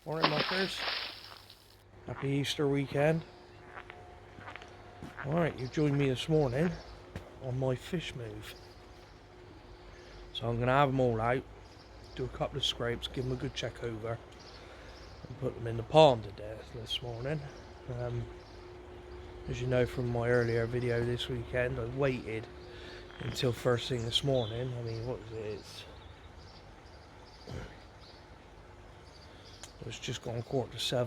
Morning, Muckers. Happy Easter weekend. Alright, you joined me this morning on my fish move. So I'm going to have them all out, do a couple of scrapes, give them a good check over, and put them in the pond to death this morning. As you know from my earlier video this weekend, I waited until first thing this morning. I mean, what is it? It's just gone 7:15.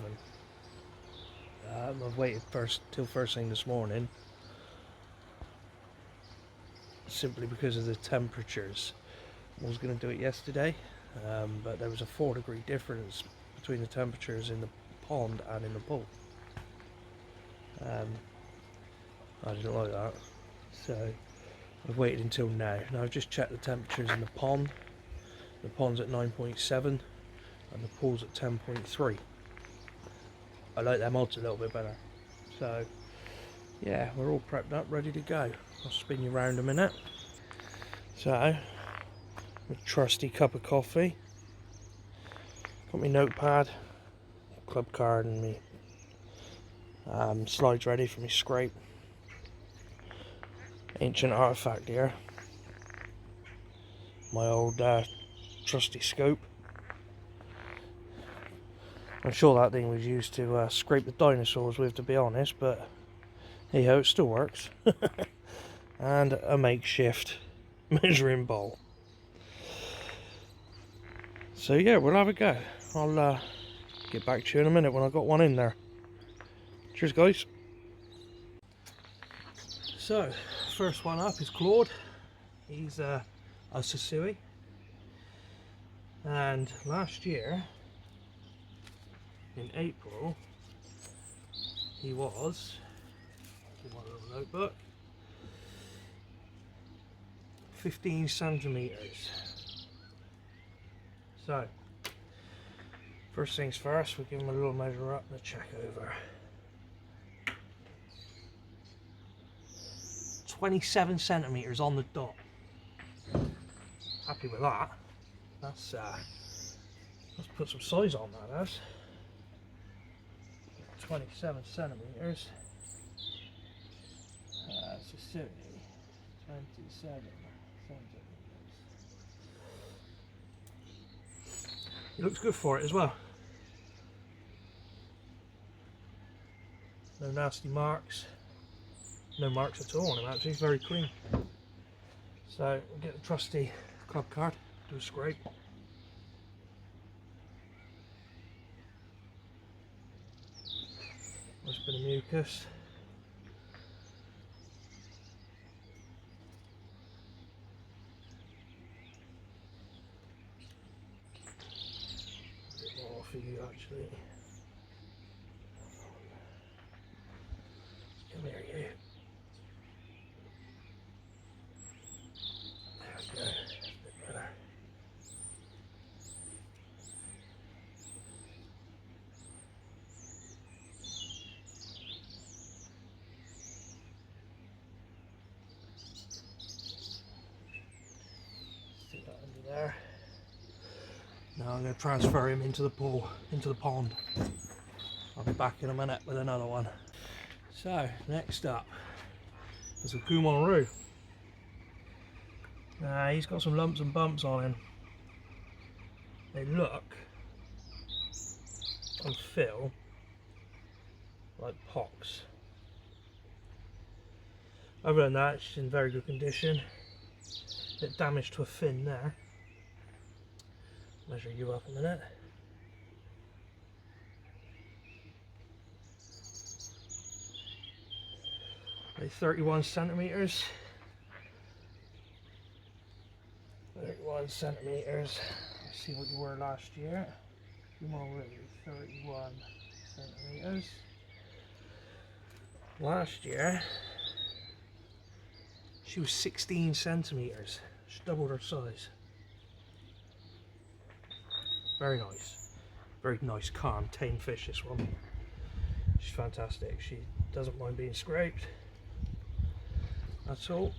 I've waited till first thing this morning simply because of the temperatures. I was going to do it yesterday, but there was a 4-degree difference between the temperatures in the pond and in the pool. I didn't like that, so I've waited until now. Now I've just checked the temperatures in the pond. The pond's at 9.7 and the pool's at 10.3. I like them odds a little bit better. So yeah, we're all prepped up, ready to go. I'll spin you around a minute. So, my trusty cup of coffee. Got my notepad, club card and me slides ready for me scrape. Ancient artifact here. My old trusty scope. I'm sure that thing was used to scrape the dinosaurs with, to be honest, but hey ho, it still works. And a makeshift measuring bowl. So yeah, we'll have a go. I'll get back to you in a minute when I've got one in there. Cheers, guys. So, first one up is Claude. He's a Subaru. And last year, in April, he was, in my little notebook, 15 centimeters. So, first things first, we'll give him a little measure up and a check over. 27 centimeters on the dot. Happy with that. Let's put some size on that, as 27 centimeters. So 70, 27 centimeters. It looks good for it as well. No nasty marks. No marks at all on him actually, it's very clean. So we'll get the trusty club card, do a scrape. Nice bit of mucus. A bit more for you actually. Come here, you. There we go. That's a bit better. Stick that under there. Now I'm going to transfer him into the pool, into the pond. I'll be back in a minute with another one. So, next up is a Kumon. He's got some lumps and bumps on him. They look and feel like pox. Other than that, she's in very good condition. Bit damage to a fin there. Measure you up a minute. Like 31 centimeters. 31 centimeters. Let's see what you were last year. Come on, really, 31 centimeters. Last year, she was 16 centimeters. She doubled her size. Very nice. Very nice, calm, tame fish, this one. She's fantastic. She doesn't mind being scraped. That's all.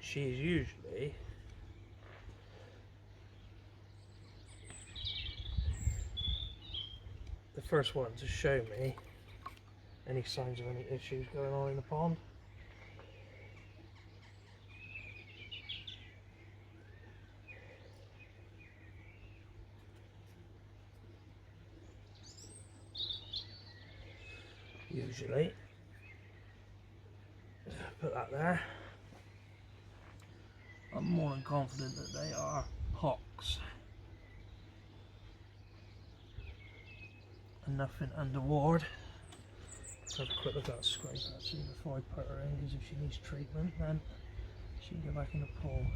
She is usually first one to show me any signs of any issues going on in the pond. Usually, put that there. I'm more than confident that they are hawks and nothing untoward. Let's have a quick look at that scrape actually before I put her in, because if she needs treatment then she can go back in the pool.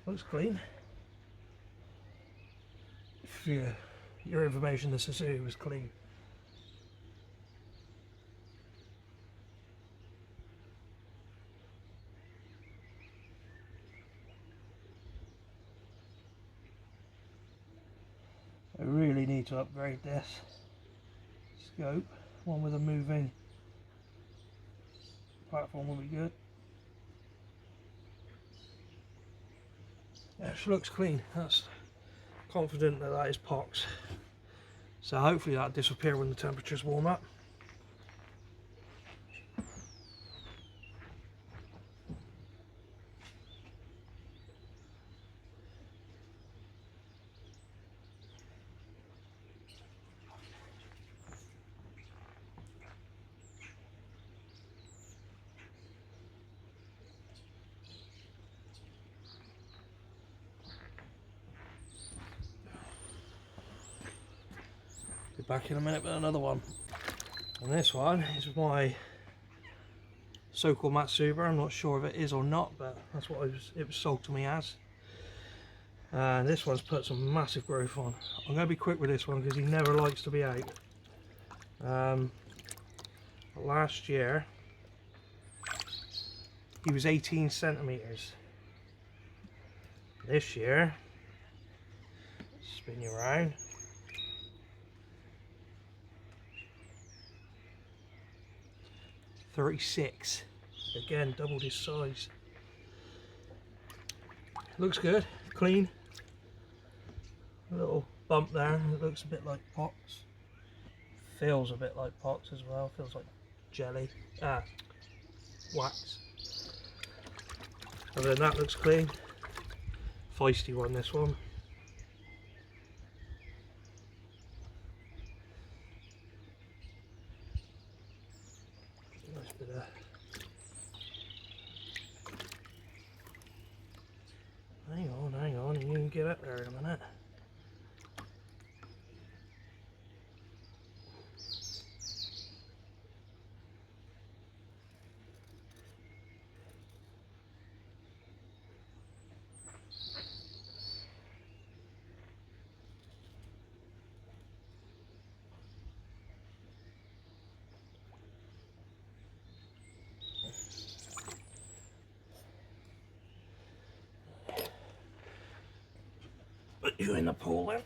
Looks clean. For your information, this Subaru was clean. I really need to upgrade this scope. One with a moving platform will be good. Yeah, she looks clean. That's confident that that is pox. So hopefully that'll disappear when the temperatures warm up. Be back in a minute with another one. And this one is my so-called Subaru. I'm not sure if it is or not, but that's what it was sold to me as. And this one's put some massive growth on. I'm going to be quick with this one because he never likes to be out. Last year he was 18 centimeters. This year, spin you around, 36. Again, doubled his size. Looks good, clean. A little bump there, it looks a bit like pox. Feels a bit like pox as well, feels like jelly. Wax. Other than that, looks clean. Feisty one, this one. Nice bit of... Hang on, you can get up there in a minute. Put you in the pool then.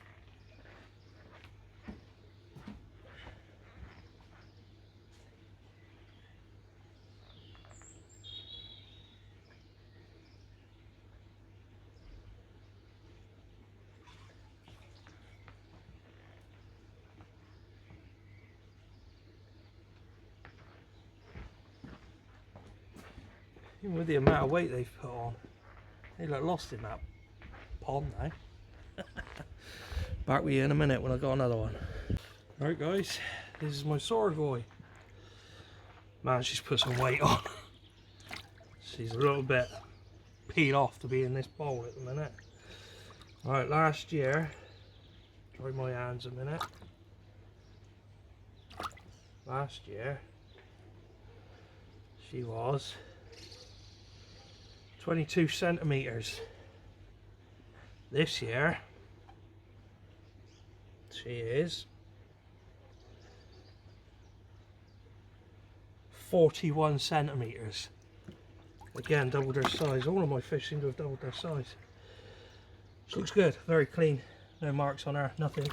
Even with the amount of weight they've put on, they look lost in that pond now. Back with you in a minute when I got another one. Right guys, this is my Subaru. Man, she's put some weight on. She's a little bit peed off to be in this bowl at the minute. Right, last year Dry my hands a minute. Last year she was 22 centimetres. This year she is 41 centimetres. Again, doubled her size. All of my fish seem to have doubled their size. She looks good, very clean, no marks on her, nothing.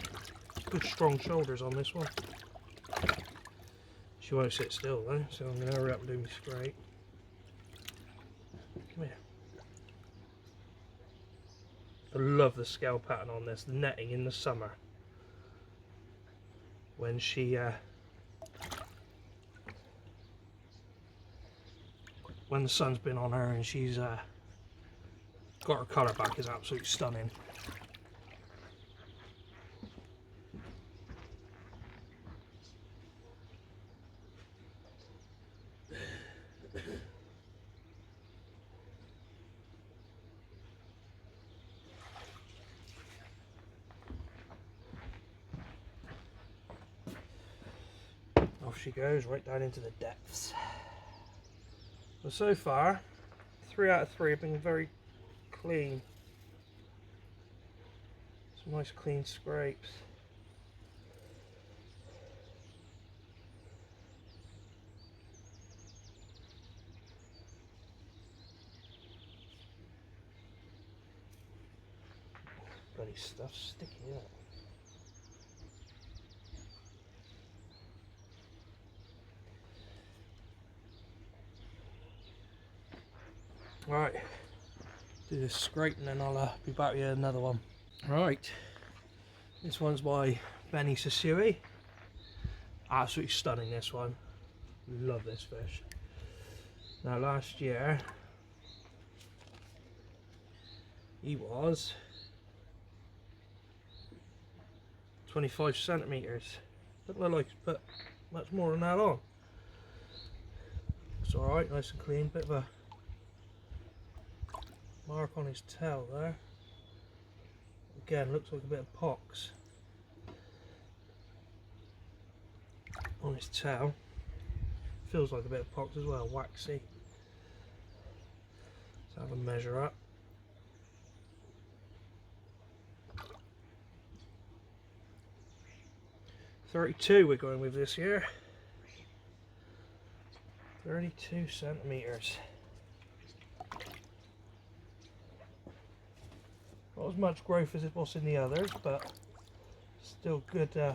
Good strong shoulders on this one. She won't sit still though, so I'm going to hurry up and do my scrape. Come here. I love the scale pattern on this, the netting in the summer. When she when the sun's been on her and she's got her colour back, is absolutely stunning. Off she goes, right down into the depths. Well, so far, 3 out of 3 have been very clean. Some nice clean scrapes. Bloody stuff sticking out. Right, do this scrape and then I'll be back with another one. Right, this one's by Benny Sasui. Absolutely stunning, this one. Love this fish. Now last year he was 25 centimetres. Doesn't look like he's put much more than that on. It's alright, nice and clean. Bit of a mark on his tail there. Again, looks like a bit of pox on his tail. Feels like a bit of pox as well, waxy. Let's have a measure up. .32 we're going with this year. 32 centimetres. Not as much growth as it was in the others, but still good, good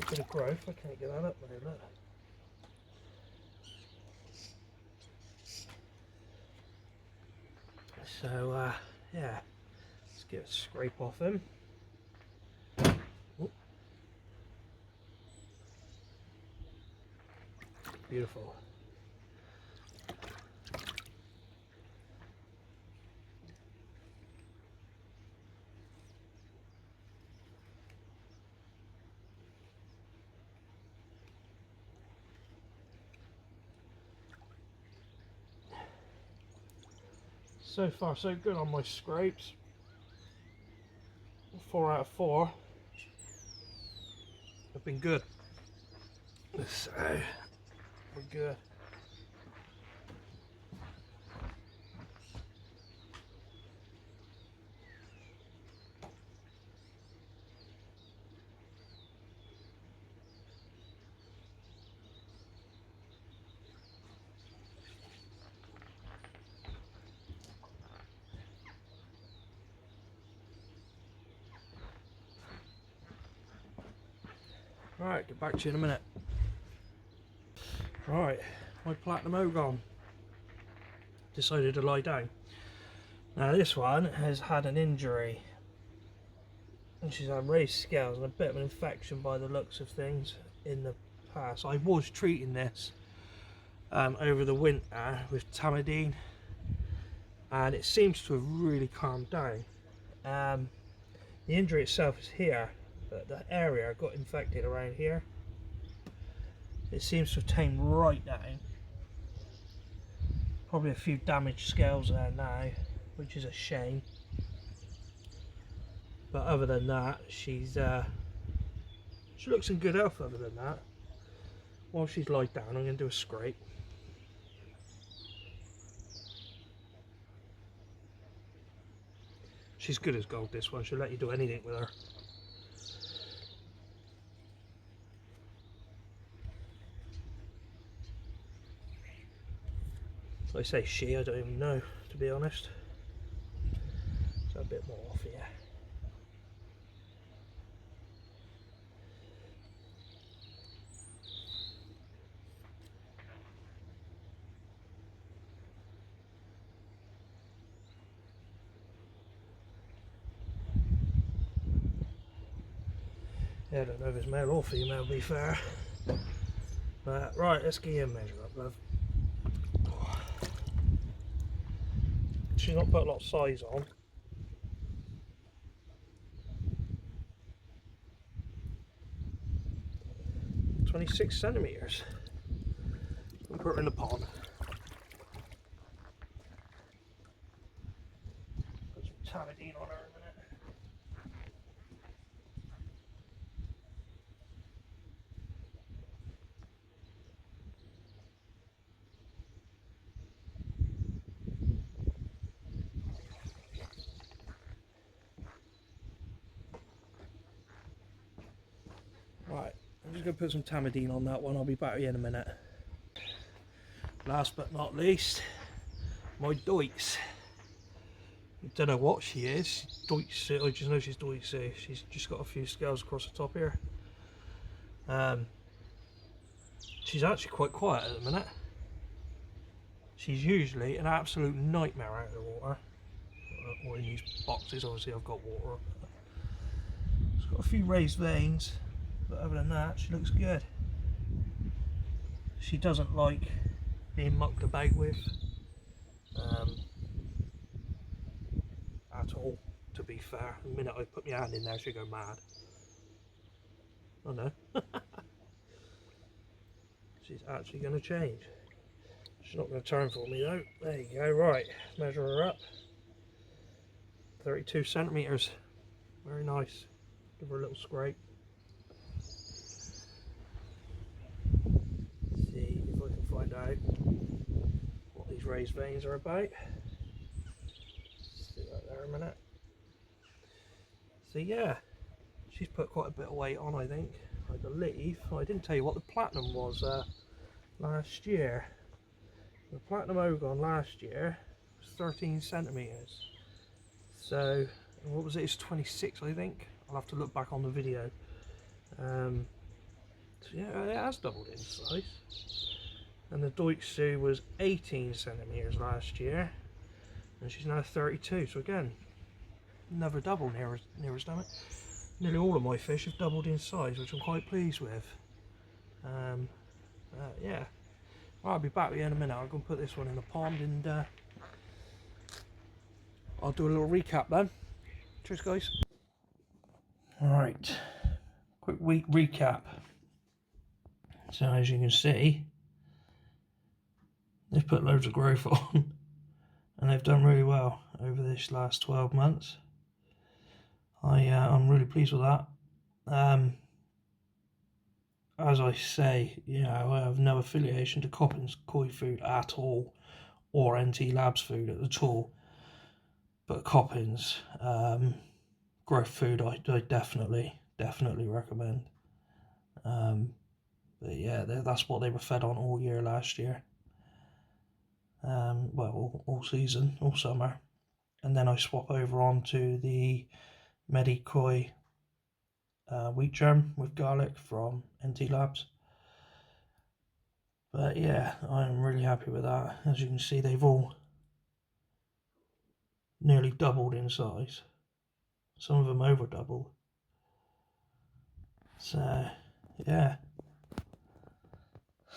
bit of growth. I can't get that up there, look. So, yeah, let's get a scrape off him. Ooh. Beautiful. So far so good on my scrapes. 4 out of 4 have been good. So we're good. Right, get back to you in a minute. Right, my platinum ogon decided to lie down. Now this one has had an injury and she's had raised scales and a bit of an infection by the looks of things in the past. I was treating this over the winter with Tamidine and it seems to have really calmed down. The injury itself is here, but the area got infected around here. It seems to have tamed right down. Probably a few damaged scales there now, which is a shame. But other than that, she looks in good health. Other than that, while she's lied down, I'm going to do a scrape. She's good as gold, this one. She'll let you do anything with her. I say she, I don't even know, to be honest. So a bit more off here. Yeah, I don't know if it's male or female, to be fair. But, right, let's get you a measure up, love. She's not put a lot of size on. 26 centimetres. We'll put her in the pond. Put some Tamidine on her in a minute. Right, I'm just going to put some Tamidine on that one. I'll be back with you in a minute. Last but not least, my Deutz. I don't know what she is. Deutz, I just know she's Deutz. She's just got a few scales across the top here. She's actually quite quiet at the minute. She's usually an absolute nightmare out of the water. Or in these boxes, obviously I've got water. She's got a few raised veins, but other than that, she looks good. She doesn't like being mucked about with at all, to be fair. The minute I put my hand in there, she'll go mad. Oh no. She's actually going to change. She's not going to turn for me though. There you go. Right, measure her up. 32 centimetres. Very nice. Give her a little scrape. See if I can find out what these raised veins are about. See that there a minute. So yeah, she's put quite a bit of weight on, I think. I believe. I didn't tell you what the platinum was last year. The platinum Ogon last year was 13 centimetres. So, what was it? It's 26, I think. I'll have to look back on the video. So yeah, it has doubled in size. And the Deutz was 18 centimetres last year, and she's now 32. So again, another double near her stomach. Nearly all of my fish have doubled in size, which I'm quite pleased with. Yeah, well, I'll be back with you in a minute. I'm going to put this one in the pond and I'll do a little recap then. Cheers, guys. Alright, quick week recap. So as you can see, they've put loads of growth on and they've done really well over this last 12 months. I'm really pleased with that. As I say, you know, I have no affiliation to Coppin's Koi Food at all, or NT Labs food at all. But Coppin's growth food, I definitely recommend. But yeah, that's what they were fed on all year last year. Well, all season, all summer. And then I swap over onto the Medikoi wheat germ with garlic from NT Labs. But yeah, I'm really happy with that. As you can see, they've all nearly doubled in size. Some of them over doubled. So yeah,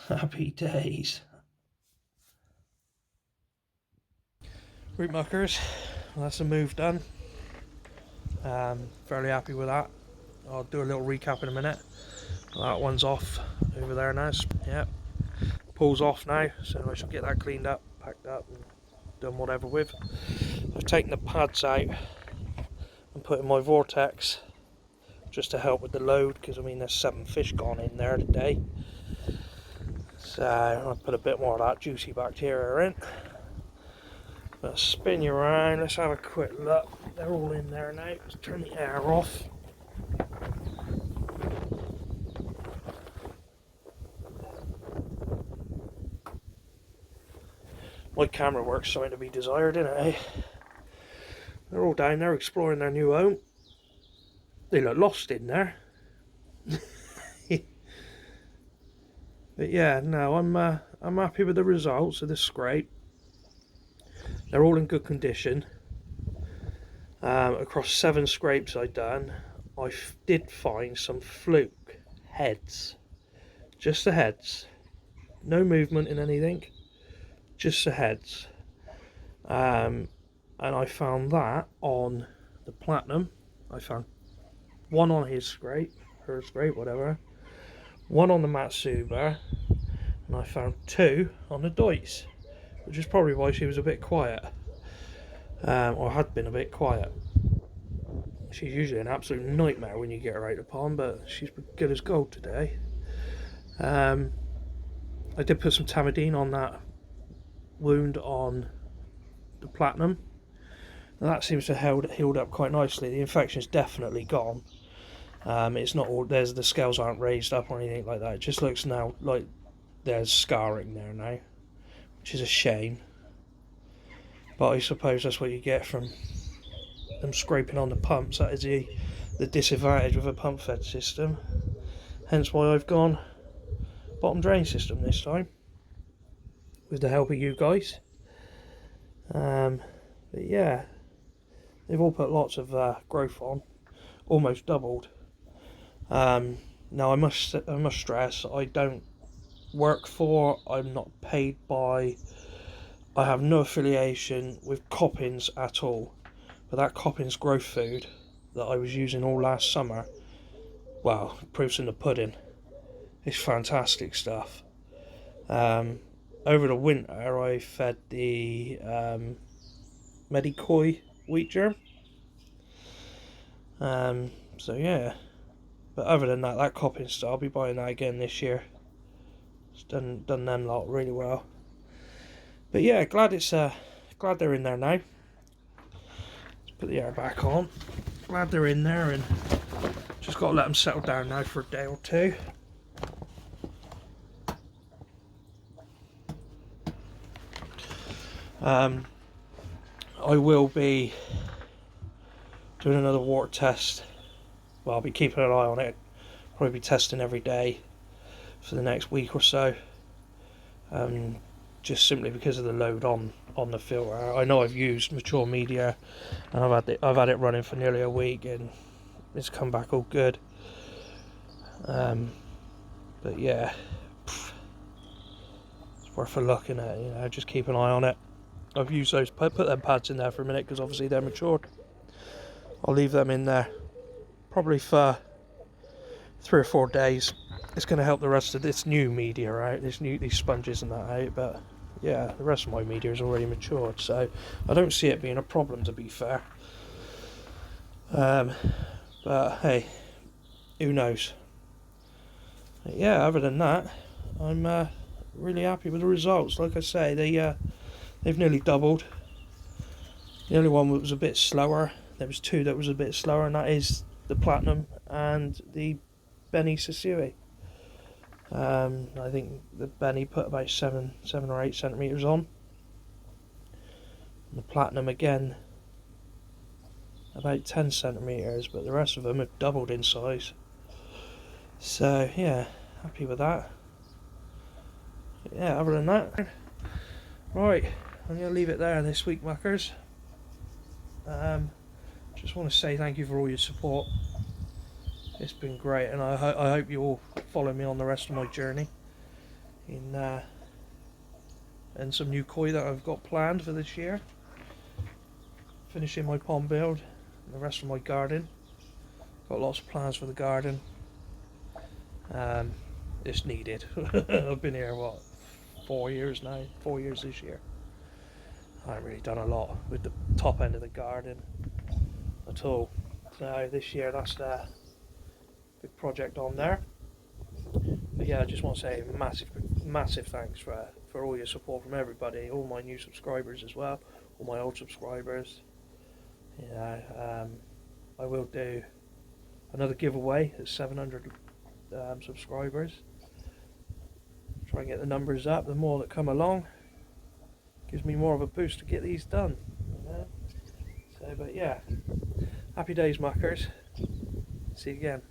happy days. Root muckers, well, that's a move done. Fairly happy with that. I'll do a little recap in a minute. That one's off over there now. Yep, pulls off now, so I shall get that cleaned up, packed up and done whatever with. I've taken the pads out and put in my vortex just to help with the load, because I mean there's 7 fish gone in there today. So I'll put a bit more of that juicy bacteria in. Let's spin you around, let's have a quick look. They're all in there now. Let's turn the air off. My camera work's something to be desired, isn't it, eh? They're all down there exploring their new home. They look lost in there. But yeah, no, I'm happy with the results of this scrape. They're all in good condition. Across 7 scrapes I've done, I did find some fluke heads. Just the heads. No movement in anything. Just the heads. And I found that on the Platinum. I found one on his scrape, her scrape, whatever. One on the Matsuba. And I found 2 on the D.I.Y, which is probably why she was a bit quiet. Or had been a bit quiet. She's usually an absolute nightmare when you get her out of the pond, but she's good as gold today. I did put some Tamidine on that wound on the Platinum, and that seems to have healed up quite nicely. The infection's definitely gone. It's not all, the scales aren't raised up or anything like that. It just looks now like there's scarring there now, which is a shame. But I suppose that's what you get from them scraping on the pumps. That is the disadvantage with a pump fed system. Hence why I've gone bottom drain system this time, with the help of you guys. But yeah, they've all put lots of growth on, almost doubled. Now I must stress, I don't work for, I'm not paid by, I have no affiliation with Coppins at all. But that Coppins growth food that I was using all last summer, well, proof's in the pudding. It's fantastic stuff. Over the winter I fed the Medikoi wheat germ. So yeah, but other than that, that Coppins stuff, I'll be buying that again this year. It's done them lot really well. But yeah, glad they're in there now. Let's put the air back on. Glad they're in there, and just got to let them settle down now for a day or two. I will be doing another water test. Well, I'll be keeping an eye on it. Probably be testing every day for the next week or so. Just simply because of the load on the filter. I know I've used mature media, and I've had it running for nearly a week, and it's come back all good. But yeah, it's worth a look in it. You know, just keep an eye on it. I've used those, put them pads in there for a minute because obviously they're matured. I'll leave them in there probably for 3 or 4 days. It's going to help the rest of this new media out, these sponges and that out. But yeah, the rest of my media is already matured, so I don't see it being a problem, to be fair. But hey, who knows? But yeah, other than that, I'm really happy with the results. Like I say, they've nearly doubled. The only one that was a bit slower, there was 2 that was a bit slower, and that is the Platinum and the Benny Sasui. I think the Benny put about 7 or 8 centimetres on. And the Platinum again about 10 centimetres, but the rest of them have doubled in size. So yeah, happy with that. Yeah, other than that, right, I'm going to leave it there this week, Muckers. Just want to say thank you for all your support. It's been great, and I hope you all follow me on the rest of my journey in and some new koi that I've got planned for this year. Finishing my pond build and the rest of my garden. Got lots of plans for the garden. It's needed. I've been here, what, 4 years now? 4 years this year. I haven't really done a lot with the top end of the garden at all. So this year that's the big project on there. But yeah, I just want to say massive thanks for all your support from everybody, all my new subscribers as well, all my old subscribers. I will do another giveaway at 700 subscribers. Try and get the numbers up. The more that come along, gives me more of a boost to get these done. So, but yeah, happy days, muckers. See you again.